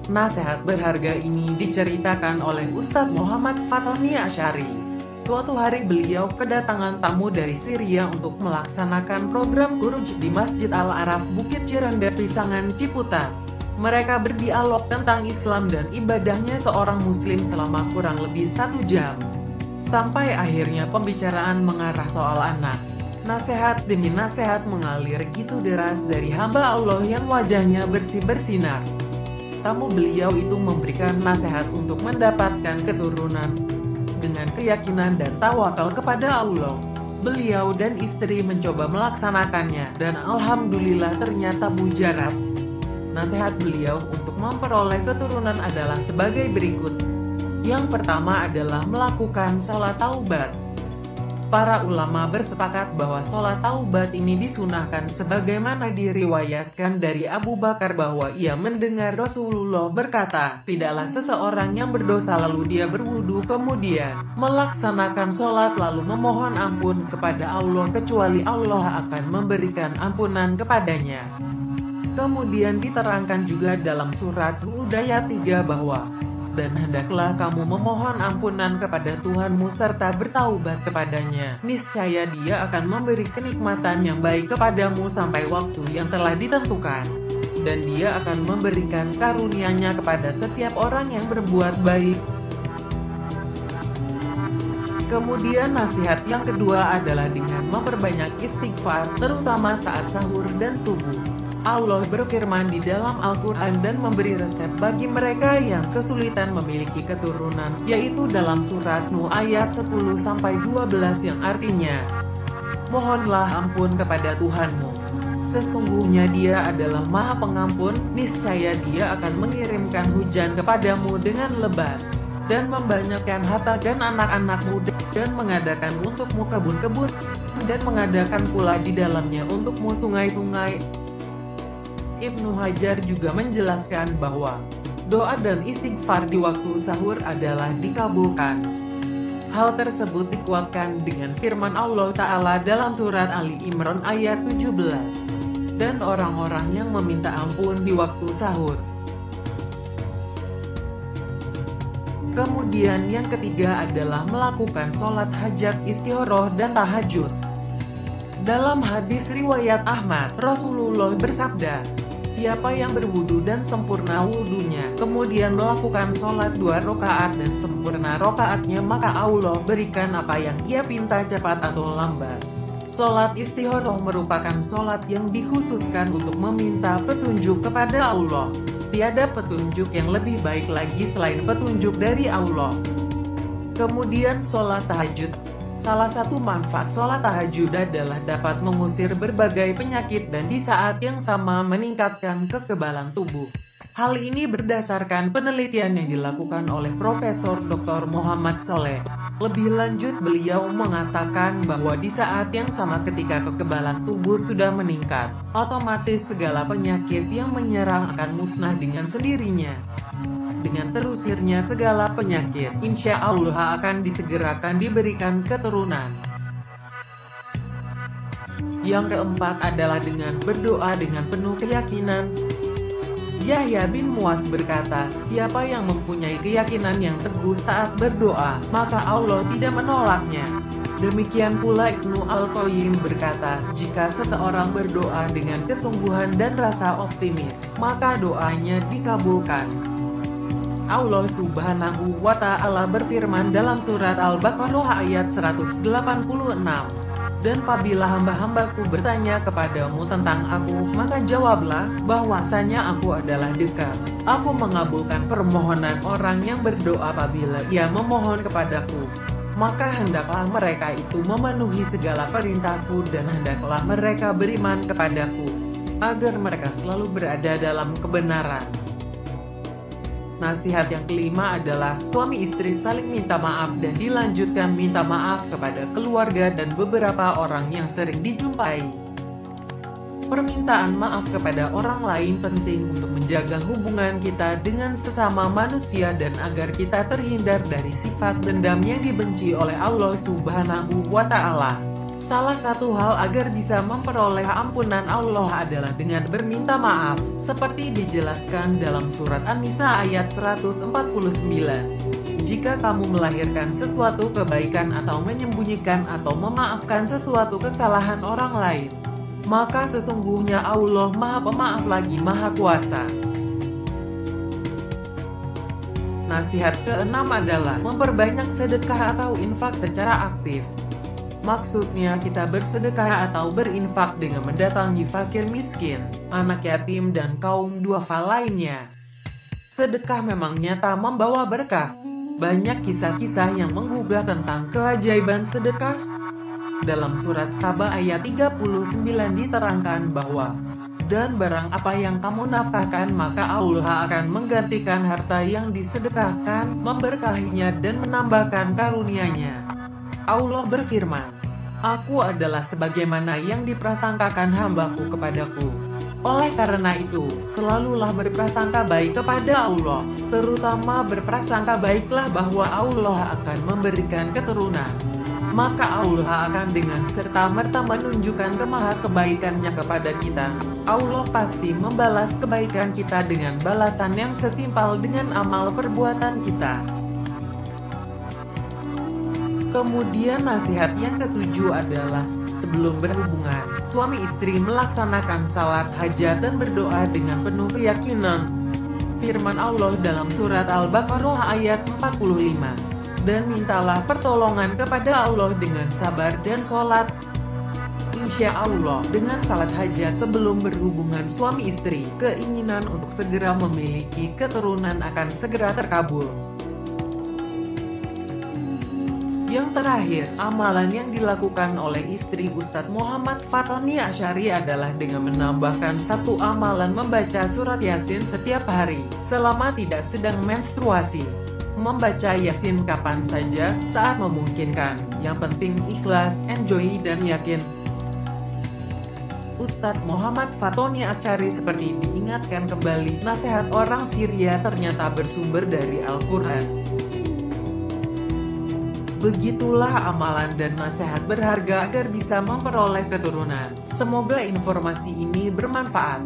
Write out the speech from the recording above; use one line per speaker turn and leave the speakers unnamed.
Nasihat berharga ini diceritakan oleh Ustadz Muhammad Fatoni Asy'ari. Suatu hari beliau kedatangan tamu dari Syria untuk melaksanakan program Khuruj di Masjid Al-Araf Bukit Cirende Pisangan Ciputat. Mereka berdialog tentang Islam dan ibadahnya seorang muslim selama kurang lebih 1 jam. Sampai akhirnya pembicaraan mengarah soal anak. Nasihat demi nasihat mengalir gitu deras dari hamba Allah yang wajahnya bersih bersinar. Tamu beliau itu memberikan nasihat untuk mendapatkan keturunan dengan keyakinan dan tawakal kepada Allah. Beliau dan istri mencoba melaksanakannya dan alhamdulillah ternyata mujarab. Nasihat beliau untuk memperoleh keturunan adalah sebagai berikut. Yang pertama adalah melakukan sholat taubat. Para ulama bersepakat bahwa sholat taubat ini disunahkan sebagaimana diriwayatkan dari Abu Bakar bahwa ia mendengar Rasulullah berkata, tidaklah seseorang yang berdosa lalu dia berwudu kemudian melaksanakan sholat lalu memohon ampun kepada Allah kecuali Allah akan memberikan ampunan kepadanya. Kemudian diterangkan juga dalam surat Hud ayat 3 bahwa dan hendaklah kamu memohon ampunan kepada Tuhanmu serta bertaubat kepadanya. Niscaya Dia akan memberi kenikmatan yang baik kepadamu sampai waktu yang telah ditentukan. Dan Dia akan memberikan karunia-Nya kepada setiap orang yang berbuat baik. Kemudian nasihat yang kedua adalah dengan memperbanyak istighfar, terutama saat sahur dan subuh. Allah berfirman di dalam Al-Quran dan memberi resep bagi mereka yang kesulitan memiliki keturunan, yaitu dalam surat Nuh ayat 10-12 yang artinya, mohonlah ampun kepada Tuhanmu. Sesungguhnya Dia adalah Maha Pengampun, niscaya Dia akan mengirimkan hujan kepadamu dengan lebat, dan membanyakkan harta dan anak-anakmu, dan mengadakan untukmu kebun-kebun, dan mengadakan pula di dalamnya untukmu sungai-sungai. Ibnu Hajar juga menjelaskan bahwa doa dan istighfar di waktu sahur adalah dikabulkan. Hal tersebut dikuatkan dengan firman Allah Ta'ala dalam surat Ali Imran ayat 17. Dan orang-orang yang meminta ampun di waktu sahur. Kemudian yang ketiga adalah melakukan sholat hajat, istikharah, dan tahajud. Dalam hadis riwayat Ahmad, Rasulullah bersabda, siapa yang berwudu dan sempurna wudunya, kemudian melakukan sholat 2 rakaat dan sempurna rakaatnya, maka Allah berikan apa yang ia pinta cepat atau lambat. Sholat istikharah merupakan sholat yang dikhususkan untuk meminta petunjuk kepada Allah. Tiada petunjuk yang lebih baik lagi selain petunjuk dari Allah. Kemudian sholat tahajud. Salah satu manfaat sholat tahajud adalah dapat mengusir berbagai penyakit dan di saat yang sama meningkatkan kekebalan tubuh. Hal ini berdasarkan penelitian yang dilakukan oleh Profesor Dr. Muhammad Soleh. Lebih lanjut beliau mengatakan bahwa di saat yang sama ketika kekebalan tubuh sudah meningkat, otomatis segala penyakit yang menyerang akan musnah dengan sendirinya. Dengan terusirnya segala penyakit, insya Allah akan disegerakan diberikan keturunan. Yang keempat adalah dengan berdoa dengan penuh keyakinan. Yahya bin Muaz berkata, siapa yang mempunyai keyakinan yang teguh saat berdoa, maka Allah tidak menolaknya. Demikian pula Ibnu Al-Qayyim berkata, jika seseorang berdoa dengan kesungguhan dan rasa optimis, maka doanya dikabulkan. Allah Subhanahu wa Ta'ala berfirman dalam surat Al-Baqarah ayat 186, dan apabila hamba-hambaku bertanya kepadamu tentang aku, maka jawablah bahwasanya aku adalah dekat. Aku mengabulkan permohonan orang yang berdoa apabila ia memohon kepadaku. Maka hendaklah mereka itu memenuhi segala perintahku dan hendaklah mereka beriman kepadaku, agar mereka selalu berada dalam kebenaran. Nasihat yang kelima adalah suami istri saling minta maaf dan dilanjutkan minta maaf kepada keluarga dan beberapa orang yang sering dijumpai. Permintaan maaf kepada orang lain penting untuk menjaga hubungan kita dengan sesama manusia dan agar kita terhindar dari sifat dendam yang dibenci oleh Allah Subhanahu wa Ta'ala. Salah satu hal agar bisa memperoleh ampunan Allah adalah dengan berminta maaf, seperti dijelaskan dalam surat An-Nisa ayat 149. Jika kamu melahirkan sesuatu kebaikan atau menyembunyikan atau memaafkan sesuatu kesalahan orang lain, maka sesungguhnya Allah Maha Pemaaf lagi Maha Kuasa. Nasihat keenam adalah memperbanyak sedekah atau infak secara aktif. Maksudnya kita bersedekah atau berinfak dengan mendatangi fakir miskin, anak yatim dan kaum duafa lainnya. Sedekah memang nyata membawa berkah. Banyak kisah-kisah yang menggugah tentang keajaiban sedekah. Dalam surat Saba ayat 39 diterangkan bahwa, dan barang apa yang kamu nafkahkan maka Allah akan menggantikan harta yang disedekahkan, memberkahinya dan menambahkan karunia-Nya. Allah berfirman, Aku adalah sebagaimana yang diprasangkakan hambaku kepadaku. Oleh karena itu, selalulah berprasangka baik kepada Allah, terutama berprasangka baiklah bahwa Allah akan memberikan keturunan. Maka Allah akan dengan serta-merta menunjukkan kemaha-kebaikannya kepada kita. Allah pasti membalas kebaikan kita dengan balasan yang setimpal dengan amal perbuatan kita. Kemudian nasihat yang ketujuh adalah, sebelum berhubungan, suami istri melaksanakan salat hajat dan berdoa dengan penuh keyakinan. Firman Allah dalam surat Al-Baqarah ayat 45. Dan mintalah pertolongan kepada Allah dengan sabar dan sholat. Insya Allah, dengan salat hajat sebelum berhubungan suami istri, keinginan untuk segera memiliki keturunan akan segera terkabul. Yang terakhir, amalan yang dilakukan oleh istri Ustadz Muhammad Fatoni Asyari adalah dengan menambahkan satu amalan membaca surat Yasin setiap hari, selama tidak sedang menstruasi. Membaca Yasin kapan saja, saat memungkinkan. Yang penting ikhlas, enjoy dan yakin. Ustadz Muhammad Fatoni Asyari seperti diingatkan kembali, nasihat orang Syria ternyata bersumber dari Al-Quran. Begitulah amalan dan nasihat berharga agar bisa memperoleh keturunan. Semoga informasi ini bermanfaat.